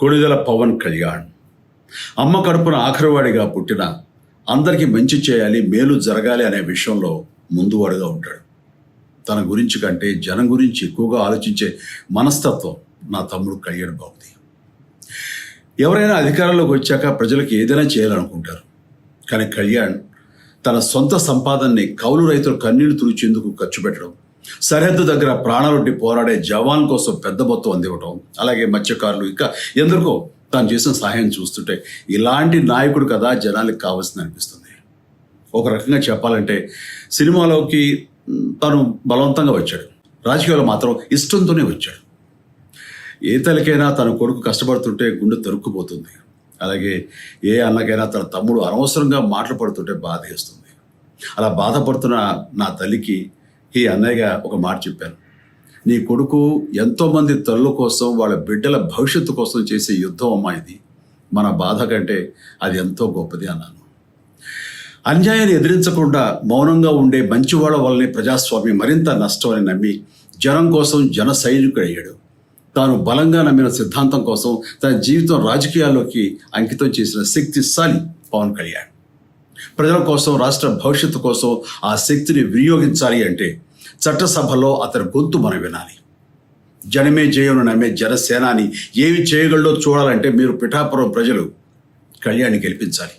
కొణిదెల పవన్ కళ్యాణ్ అమ్మ కడుపున ఆఖరివాడిగా పుట్టిన అందరికీ మంచి చేయాలి, మేలు జరగాలి అనే విషయంలో ముందువాడుగా ఉంటాడు. తన గురించి కంటే జనం గురించి ఎక్కువగా ఆలోచించే మనస్తత్వం నా తమ్ముడు కళ్యాణ్ బాబుది. ఎవరైనా అధికారంలోకి వచ్చాక ప్రజలకు ఏదైనా చేయాలనుకుంటారు. కానీ కళ్యాణ్ తన సొంత సంపాదనని కౌలు రైతులు కన్నీళ్లు తుడిచేందుకు ఖర్చు పెట్టడం, సరిహద్దు దగ్గర ప్రాణాలొడ్డి పోరాడే జవాన్ కోసం పెద్ద మొత్తం అందివ్వటం, అలాగే మత్స్యకారులు ఇంకా ఎందరికో తాను చేసిన సహాయం చూస్తుంటే ఇలాంటి నాయకుడు కదా జనానికి కావాల్సింది అనిపిస్తుంది. ఒక రకంగా చెప్పాలంటే సినిమాలోకి తను బలవంతంగా వచ్చాడు, రాజకీయాలు మాత్రం ఇష్టంతోనే వచ్చాడు. ఏ తల్లికైనా తన కొడుకు కష్టపడుతుంటే గుండె తరుక్కుపోతుంది. అలాగే ఏ అన్నకైనా తన తమ్ముడు అనవసరంగా మాటలు పడుతుంటే బాధ వేస్తుంది. అలా బాధపడుతున్న నా తల్లికి ఈ అన్నయ్యగా ఒక మాట చెప్పాను. నీ కొడుకు ఎంతోమంది తల్లుల కోసం, వాళ్ళ బిడ్డల భవిష్యత్తు కోసం చేసే యుద్ధం అమ్మా ఇది. మన బాధ కంటే అది ఎంతో గొప్పది అన్నాను. అన్యాయాన్ని ఎదిరించకుండా మౌనంగా ఉండే మంచివాళ్ల వల్లనే ప్రజాస్వామ్యం మరింత నష్టం అని నమ్మి జనం కోసం జన సైనికుడు అయ్యాడు. తాను బలంగా నమ్మిన సిద్ధాంతం కోసం తన జీవితం రాజకీయాల్లోకి అంకితం చేసిన శక్తిశాలి పవన్ కళ్యాణ్. ప్రజల కోసం, రాష్ట్ర భవిష్యత్తు కోసం ఆ శక్తిని వినియోగించాలి అంటే చట్టసభలో అతని గొంతు మనం వినాలి. జనమే జయను నమ్మే జనసేనాని ఏమి చేయగలడో చూడాలంటే మీరు పిఠాపురం ప్రజలు కళ్యాణ్ని గెలిపించాలి.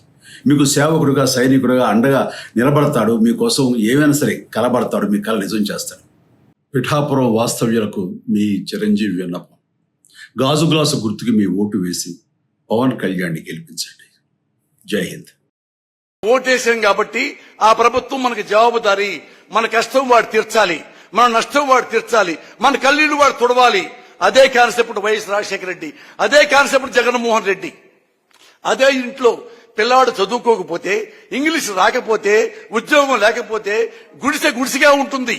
మీకు సేవకుడుగా, సైనికుడుగా అండగా నిలబడతాడు. మీకోసం ఏమైనా సరే కలబడతాడు, మీ కళ నిజం చేస్తాడు. పిఠాపురం వాస్తవ్యులకు మీ చిరంజీవి విన్నపం, గాజు గ్లాసు గుర్తుకి మీ ఓటు వేసి పవన్ కళ్యాణ్ని గెలిపించండి. జై హింద్. ఓటేసాం కాబట్టి ఆ ప్రభుత్వం మనకి జవాబుదారీ. మన కష్టం వాడు తీర్చాలి, మన నష్టం వాడు తీర్చాలి, మన కన్నీళ్లు వాడు తుడవాలి. అదే కాన్సెప్ట్ వైఎస్ రాజశేఖర రెడ్డి, అదే కాన్సెప్ట్ జగన్మోహన్ రెడ్డి. అదే ఇంట్లో పిల్లాడు చదువుకోకపోతే, ఇంగ్లీష్ రాకపోతే, ఉద్యోగం లేకపోతే గుడిసెగా ఉంటుంది,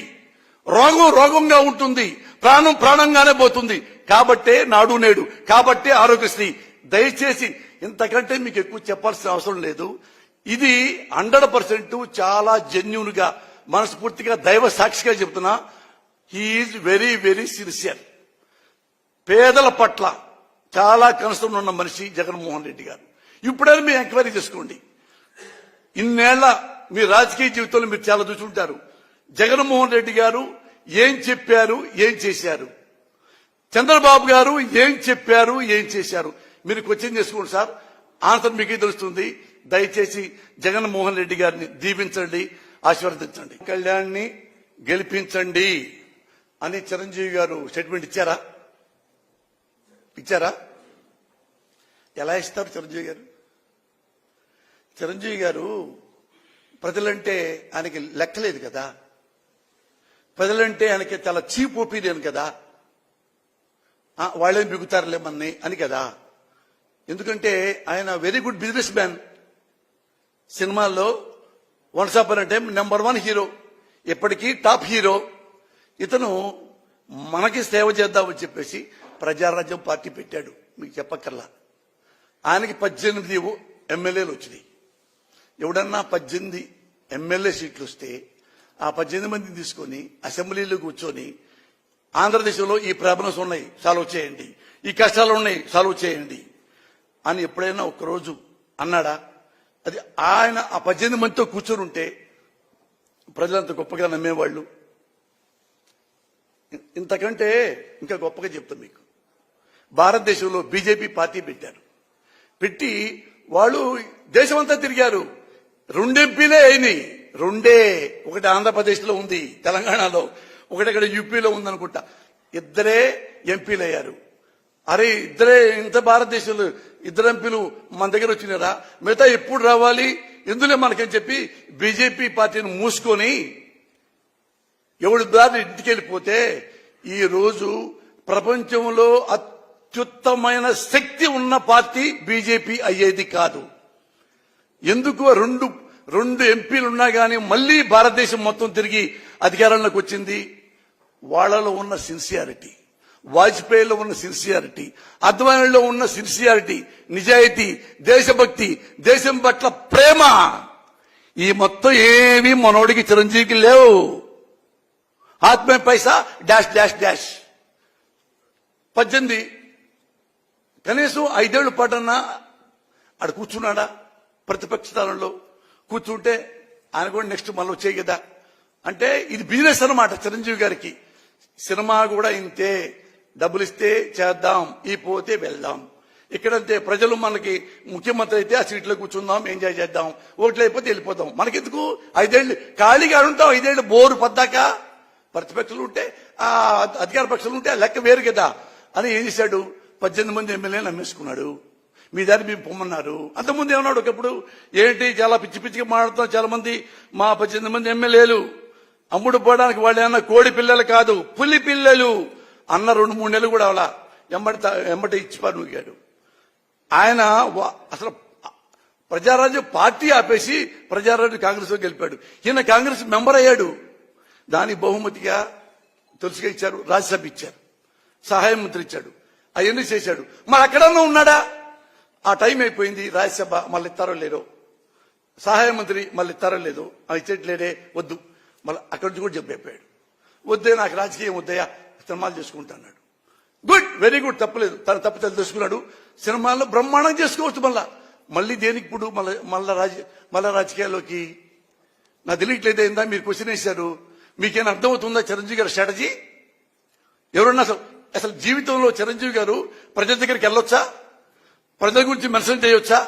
రోగం రోగంగా ఉంటుంది, ప్రాణం ప్రాణంగానే పోతుంది. కాబట్టే నాడు నేడు, కాబట్టే ఆరోగ్యశ్రీ. దయచేసి ఇంతకంటే మీకు ఎక్కువ చెప్పాల్సిన అవసరం లేదు. ఇది 100% చాలా జెన్యూన్ గా, మనస్ఫూర్తిగా, దైవ సాక్షిగా చెప్తున్నా. He is very very sincere. పేదల పట్ల చాలా కనసం ఉన్న మనిషి జగన్మోహన్ రెడ్డి గారు. ఇప్పుడైనా మీరు ఎంక్వైరీ చేసుకోండి. ఇన్నేళ్ల మీ రాజకీయ జీవితంలో మీరు చాలా చూసుంటారు. జగన్మోహన్ రెడ్డి గారు ఏం చెప్పారు, ఏం చేశారు, చంద్రబాబు గారు ఏం చెప్పారు, ఏం చేశారు, మీరు క్వశ్చన్ చేసుకోండి సార్. ఆన్సర్ మీకే తెలుస్తుంది. దయచేసి జగన్మోహన్ రెడ్డి గారిని దీవించండి, ఆశీర్వదించండి. కళ్యాణ్ని గెలిపించండి అని చిరంజీవి గారు స్టేట్మెంట్ ఇచ్చారా? ఎలా ఇస్తారు చిరంజీవి గారు? చిరంజీవి గారు ప్రజలంటే ఆయనకి లెక్కలేదు కదా, ప్రజలంటే ఆయనకి చాలా చీప్ ఒపీనియన్ కదా. వాళ్ళేం బిగుతారులే మన్ని అని కదా. ఎందుకంటే ఆయన వెరీ గుడ్ బిజినెస్ మ్యాన్. సినిమాల్లో once upon a time #1 hero, ఎప్పటికీ టాప్ హీరో. ఇతను మనకి సేవ చేద్దామని చెప్పేసి ప్రజారాజ్యం పార్టీ పెట్టాడు. మీకు చెప్పక్కర్లా. ఆయనకి 18 ఎమ్మెల్యేలు వచ్చినాయి. ఎవడన్నా 18 ఎమ్మెల్యే సీట్లు వస్తే ఆ 18 మందిని తీసుకొని అసెంబ్లీలో కూర్చొని ఆంధ్రదేశంలో ఈ ప్రాబ్లమ్స్ ఉన్నాయి, సాల్వ్ చేయండి, ఈ కష్టాలు ఉన్నాయి, సాల్వ్ చేయండి అని ఎప్పుడైనా ఒక్కరోజు అన్నాడా? అది ఆయన ఆ 18 మందితో కూర్చొని ఉంటే ప్రజలంత గొప్పగా నమ్మేవాళ్ళు. ఇంతకంటే ఇంకా గొప్పగా చెప్తాను మీకు. భారతదేశంలో బీజేపీ పార్టీ పెట్టి వాళ్ళు దేశమంతా తిరిగారు. 2 ఎంపీలే అయినాయి. 2. ఒకటి ఆంధ్రప్రదేశ్లో ఉంది, తెలంగాణలో, ఒకటి ఇక్కడ యూపీలో ఉందనుకుంటా. 2 ఎంపీలు అయ్యారు. అరే ఇద్దరే, ఇంత భారతదేశంలో 2 ఎంపీలు మన దగ్గర వచ్చినారా? మిగతా ఎప్పుడు రావాలి, ఎందులో మనకని చెప్పి బీజేపీ పార్టీని మూసుకొని ఎవరి దారి ఇంటికి వెళ్ళిపోతే ఈ రోజు ప్రపంచంలో అత్యుత్తమైన శక్తి ఉన్న పార్టీ బీజేపీ అయ్యేది కాదు. ఎందుకు? 2 ఎంపీలు ఉన్నా గానీ మళ్లీ భారతదేశం మొత్తం తిరిగి అధికారంలోకి వచ్చింది. వాళ్లలో ఉన్న సిన్సియారిటీ, వాజ్పేయిలో ఉన్న సిన్సియారిటీ, అద్వానీలో ఉన్న సిన్సియారిటీ, నిజాయితీ, దేశభక్తి, దేశం పట్ల ప్రేమ, ఈ మొత్తం ఏమీ మనోడికి చిరంజీవికి లేవు. ఆత్మే పైసా డాష్ డాష్ డాష్. 18 కనీసం 5 ఏళ్ల పాటన్నా ఆడ కూర్చున్నాడా ప్రతిపక్ష స్థానంలో? కూర్చుంటే ఆయన కూడా నెక్స్ట్ మళ్ళీ వచ్చేయి కదా. అంటే ఇది బిజినెస్ అన్నమాట చిరంజీవి గారికి. సినిమా కూడా ఇంతే, డబ్బులు ఇస్తే చేద్దాం, ఈ పోతే వెళ్దాం. ఇక్కడంతే, ప్రజలు మనకి ముఖ్యమంత్రి అయితే ఆ సీట్లో కూర్చుందాం, ఎంజాయ్ చేద్దాం, ఓట్లు అయిపోతే వెళ్ళిపోదాం. మనకెందుకు 5 ఏళ్ళు ఖాళీగా ఉంటాం, 5 ఏళ్ళు బోరు పద్దాక. ప్రతిపక్షాలు ఉంటే ఆ అధికార పక్షాలు ఉంటే ఆ లెక్క వేరు కదా అని ఏం చేశాడు, 18 మంది ఎమ్మెల్యేలు నమ్మేసుకున్నాడు. మీ దాన్ని మేము పొమ్మన్నారు. అంతకుముందు ఏమన్నాడు ఒకప్పుడు, ఏంటి చాలా పిచ్చి పిచ్చిగా మాట్లాడుతాం, చాలా మంది మా 18 మంది ఎమ్మెల్యేలు అమ్ముడు పోవడానికి వాళ్ళు ఏమన్నా కోడి పిల్లలు కాదు, పులి పిల్లలు అన్న 2-3 నెలలు కూడా అలా ఎంబటి ఇచ్చిపారుగాడు. ఆయన అసలు ప్రజారాజ్యం పార్టీ ఆపేసి ప్రజారాజ్యం కాంగ్రెస్ లో గెలిపాడు. ఈయన కాంగ్రెస్ మెంబర్ అయ్యాడు. దాని బహుమతిగా తులసిగా ఇచ్చారు, రాజ్యసభ ఇచ్చారు, సహాయ మంత్రి ఇచ్చాడు, అవన్నీ చేశాడు. మరి అక్కడన్నా ఉన్నాడా? ఆ టైం అయిపోయింది, రాజ్యసభ మళ్ళీ ఇస్తారో లేదో, సహాయ మంత్రి మళ్ళీ ఇస్తారో లేదో, ఇచ్చేట్లేడే, వద్దు. మళ్ళీ అక్కడి నుంచి కూడా చెప్పైపోయాడు, వద్దే నాకు రాజకీయం వద్దయా, సినిమాలు చేసుకుంటున్నాడు. గుడ్, వెరీ గుడ్, తప్పలేదు. తన తప్పు తెలుసుకున్నాడు. సినిమాల్లో బ్రహ్మాండం చేసుకోవచ్చు. మళ్ళీ దేనికి ఇప్పుడు మళ్ళా రాజకీయాల్లోకి నాకు తెలియట్లేదు. ఏందా మీరు క్వశ్చన్ వేశారు, మీకేమైనా అర్థమవుతుందా చిరంజీవి గారి స్ట్రాటజీ? ఎవరన్నా అసలు జీవితంలో చిరంజీవి గారు ప్రజల దగ్గరికి వెళ్ళొచ్చా? ప్రజల గురించి మెన్షన్ చేయొచ్చా?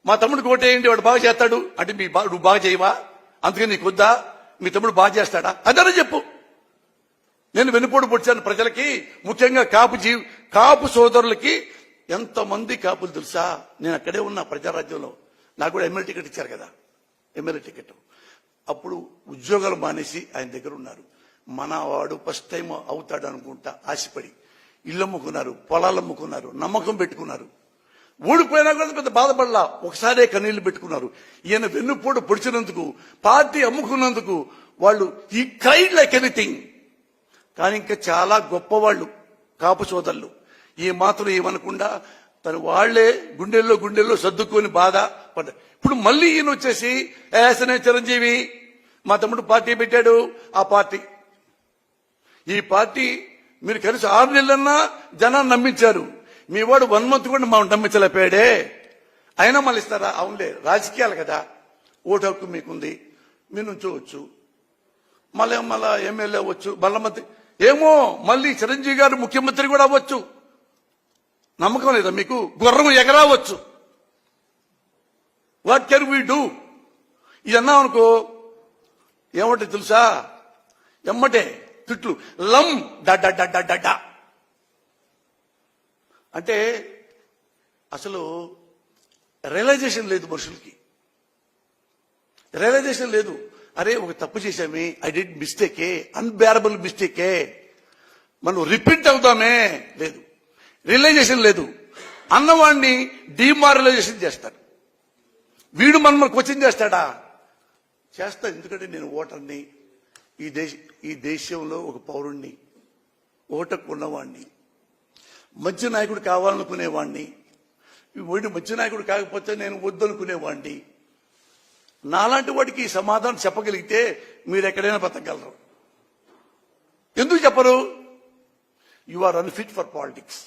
మా తమ్ముడికి ఓటేయండి, వాడు బాగా చేస్తాడు అంటే నువ్వు బాగా చేయవా, అందుకని నీకు వద్దా? మీ తమ్ముడు బాగా చేస్తాడా? అదనే చెప్పు. నేను వెనుపోటు పొడిచాను ప్రజలకి, ముఖ్యంగా కాపు సోదరులకి. ఎంతమంది కాపులు తెలుసా? నేను అక్కడే ఉన్నా ప్రజారాజ్యంలో. నాకు కూడా ఎమ్మెల్యే టికెట్ ఇచ్చారు కదా, ఎమ్మెల్యే టికెట్. అప్పుడు ఉద్యోగాలు మానేసి ఆయన దగ్గర ఉన్నారు. మన వాడు ఫస్ట్ టైం అవుతాడు అనుకుంటా ఆశపడి ఇల్లు అమ్ముకున్నారు, పొలాలు అమ్ముకున్నారు, నమ్మకం పెట్టుకున్నారు. ఓడిపోయినా కూడా పెద్ద బాధపడలా, ఒకసారే కన్నీళ్లు పెట్టుకున్నారు. ఈయన వెన్నుపోటు పొడిచినందుకు, పార్టీ అమ్ముకున్నందుకు వాళ్ళు ఈ క్రైడ్ లైక్ ఎనీథింగ్. కానీ ఇంకా చాలా గొప్పవాళ్ళు కాపు సోదరులు ఈ మాత్రం ఏమనకుండా తను వాళ్లే గుండెల్లో సర్దుకొని బాధ పడ్డారు. ఇప్పుడు మళ్ళీ ఈయన వచ్చేసి ఏసనే చిరంజీవి మా తమ్ముడు పార్టీ పెట్టాడు, ఆ పార్టీ ఈ పార్టీ మీరు కలిసి 6 నెలలన్నా జనాన్ని నమ్మించారు. మీ వాడు 1 month కూడా మా నమ్మించలేపాడే, అయినా మళ్ళీ ఇస్తారా? అవునులే, రాజకీయాలు కదా, ఓటు హక్కు మీకుంది, మీరు నుంచోవచ్చు, మళ్ళీ ఎమ్మెల్యే అవ్వచ్చు, మళ్ళీ మంత్రి ఏమో, మళ్ళీ చిరంజీవి గారు ముఖ్యమంత్రి కూడా అవ్వచ్చు. నమ్మకం లేదా మీకు? గుర్రం ఎగరావచ్చు. What can we do? ఇది అన్నాం అనుకో, ఏమంటే తెలుసా, ఎమ్మటే తిట్లు, లం డ. అంటే అసలు రియలైజేషన్ లేదు మనుషులకి, రియలైజేషన్ లేదు. అరే ఒక తప్పు చేశామే, ఐ డిడ్ మిస్టేకే, అన్బేరబుల్ మిస్టేకే, మనం రిపీట్ అవుతామే, లేదు. రియలైజేషన్ లేదు. అన్నవాడిని డిమారలైజేషన్ చేస్తాడు. వీడు మనకు క్వశ్చన్ చేస్తాడా? చేస్తా. ఎందుకంటే నేను ఓటర్ని, ఈ దేశంలో ఒక పౌరుణ్ణి, ఓటకు ఉన్నవాడిని, మంచి నాయకుడు కావాలనుకునేవాడిని. వీడు మంచి నాయకుడు కాకపోతే నేను వద్దనుకునేవాడిని. నాలాంటి వాడికి సమాధానం చెప్పగలిగితే మీరు ఎక్కడైనా బతకగలరు. ఎందుకు చెప్పరు? You are unfit for politics.